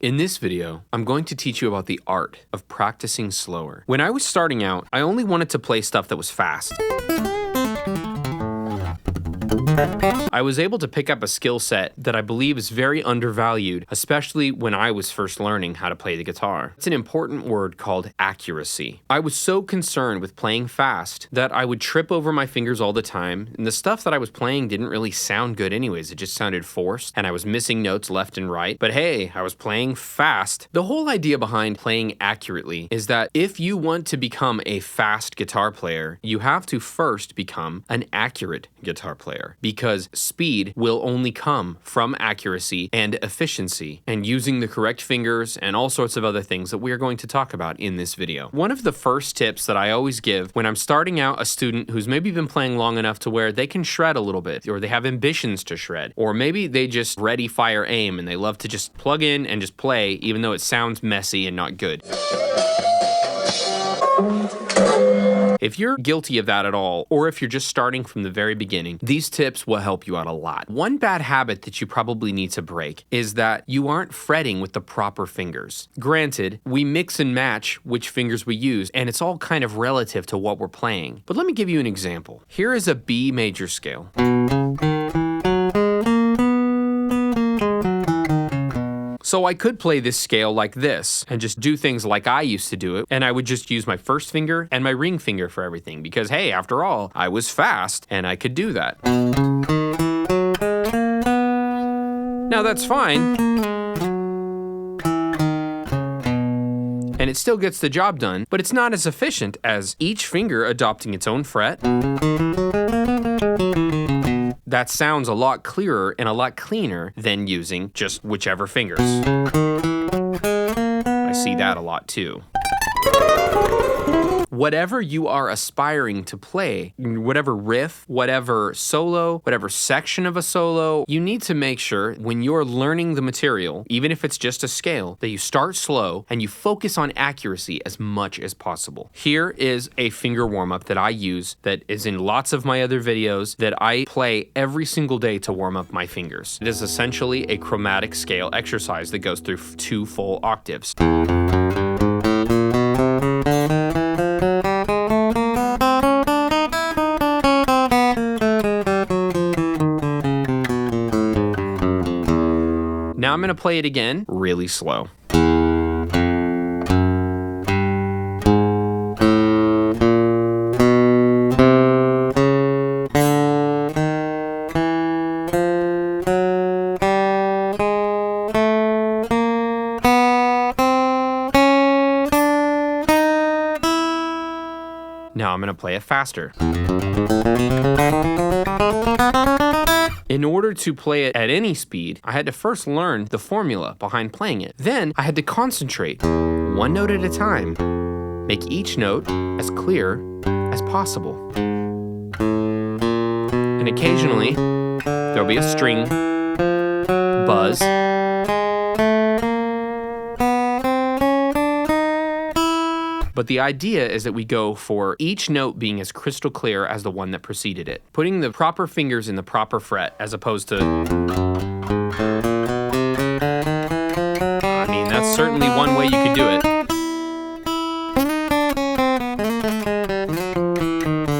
In this video, I'm going to teach you about the art of practicing slower. When I was starting out, I only wanted to play stuff that was fast. I was able to pick up a skill set that I believe is very undervalued, especially when I was first learning how to play the guitar. It's an important word called accuracy. I was so concerned with playing fast that I would trip over my fingers all the time, and the stuff that I was playing didn't really sound good anyways. It just sounded forced, and I was missing notes left and right. But hey, I was playing fast. The whole idea behind playing accurately is that if you want to become a fast guitar player, you have to first become an accurate guitar player, because speed will only come from accuracy and efficiency and using the correct fingers and all sorts of other things that we are going to talk about in this video. One of the first tips that I always give when I'm starting out a student who's maybe been playing long enough to where they can shred a little bit, or they have ambitions to shred, or maybe they just ready, fire, aim, and they love to just plug in and just play even though it sounds messy and not good. If you're guilty of that at all, or if you're just starting from the very beginning, these tips will help you out a lot. One bad habit that you probably need to break is that you aren't fretting with the proper fingers. Granted, we mix and match which fingers we use, and it's all kind of relative to what we're playing. But let me give you an example. Here is a B major scale. So I could play this scale like this and just do things like I used to do it, and I would just use my first finger and my ring finger for everything because, hey, after all, I was fast and I could do that. Now that's fine, and it still gets the job done, but it's not as efficient as each finger adopting its own fret. That sounds a lot clearer and a lot cleaner than using just whichever fingers. I see that a lot too. Whatever you are aspiring to play, whatever riff, whatever solo, whatever section of a solo, you need to make sure when you're learning the material, even if it's just a scale, that you start slow and you focus on accuracy as much as possible. Here is a finger warm-up that I use that is in lots of my other videos that I play every single day to warm up my fingers. It is essentially a chromatic scale exercise that goes through 2 full octaves. Now I'm going to play it again really slow. Now I'm going to play it faster. In order to play it at any speed, I had to first learn the formula behind playing it. Then I had to concentrate, one note at a time, make each note as clear as possible. And occasionally, there'll be a string buzz. But the idea is that we go for each note being as crystal clear as the one that preceded it. Putting the proper fingers in the proper fret as opposed to... I mean, that's certainly one way you could do it.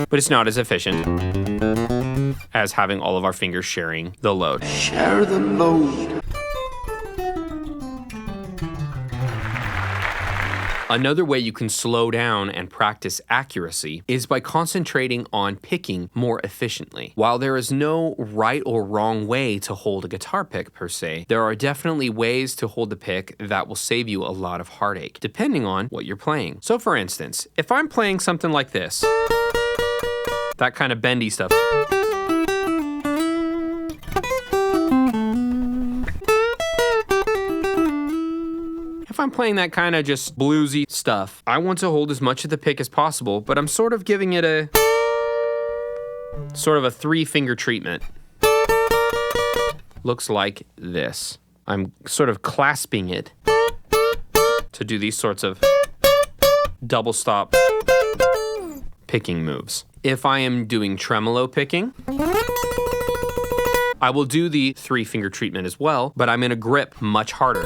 But it's not as efficient as having all of our fingers sharing the load. Share the load. Another way you can slow down and practice accuracy is by concentrating on picking more efficiently. While there is no right or wrong way to hold a guitar pick per se, there are definitely ways to hold the pick that will save you a lot of heartache, depending on what you're playing. So for instance, if I'm playing something like this, that kind of bendy stuff, if I'm playing that kind of just bluesy stuff, I want to hold as much of the pick as possible, but I'm sort of giving it a 3-finger treatment. Looks like this. I'm sort of clasping it to do these sorts of double stop picking moves. If I am doing tremolo picking, I will do the 3-finger treatment as well, but I'm gonna grip much harder.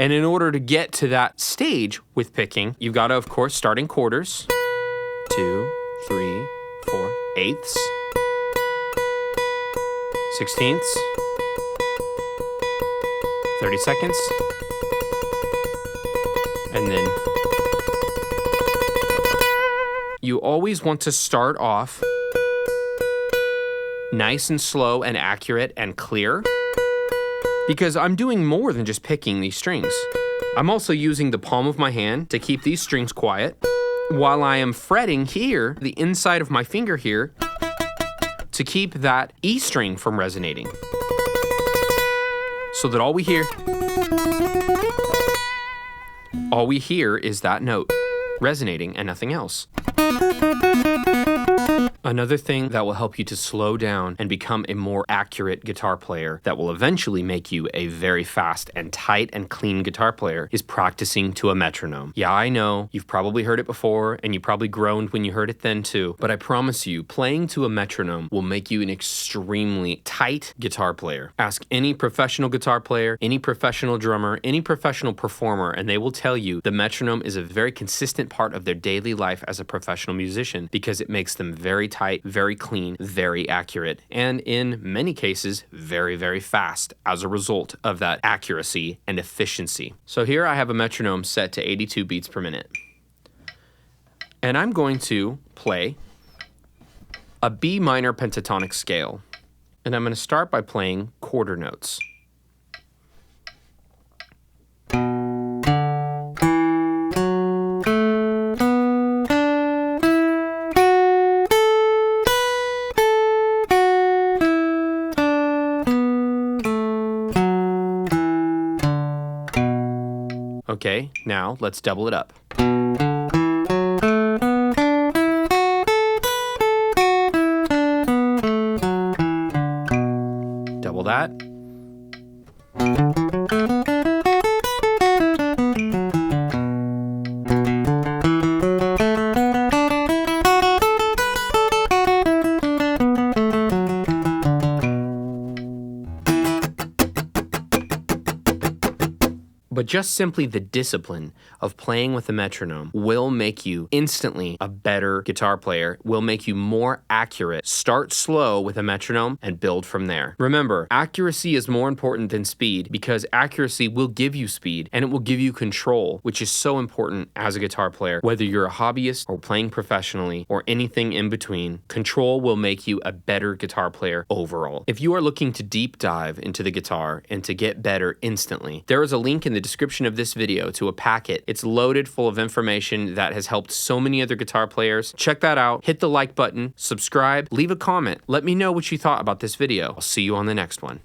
And in order to get to that stage with picking, you've got to, of course, start in quarters. 2, 3, 4, eighths, 16ths, 32nds, and then you always want to start off nice and slow and accurate and clear, because I'm doing more than just picking these strings. I'm also using the palm of my hand to keep these strings quiet while I am fretting here, the inside of my finger here, to keep that E string from resonating. So that all we hear is that note resonating and nothing else. Another thing that will help you to slow down and become a more accurate guitar player that will eventually make you a very fast and tight and clean guitar player is practicing to a metronome. Yeah, I know, you've probably heard it before and you probably groaned when you heard it then too, but I promise you, playing to a metronome will make you an extremely tight guitar player. Ask any professional guitar player, any professional drummer, any professional performer, and they will tell you the metronome is a very consistent part of their daily life as a professional musician because it makes them very tight, very clean, very accurate, and in many cases, very, very fast as a result of that accuracy and efficiency. So here I have a metronome set to 82 beats per minute. And I'm going to play a B minor pentatonic scale. And I'm going to start by playing quarter notes. Okay, now let's double it up. Double that. But just simply the discipline of playing with a metronome will make you instantly a better guitar player, will make you more accurate. Start slow with a metronome and build from there. Remember, accuracy is more important than speed because accuracy will give you speed and it will give you control, which is so important as a guitar player. Whether you're a hobbyist or playing professionally or anything in between, control will make you a better guitar player overall. If you are looking to deep dive into the guitar and to get better instantly, there is a link in the description of this video to a packet. It's loaded full of information that has helped so many other guitar players. Check that out. Hit the like button, subscribe, leave a comment. Let me know what you thought about this video. I'll see you on the next one.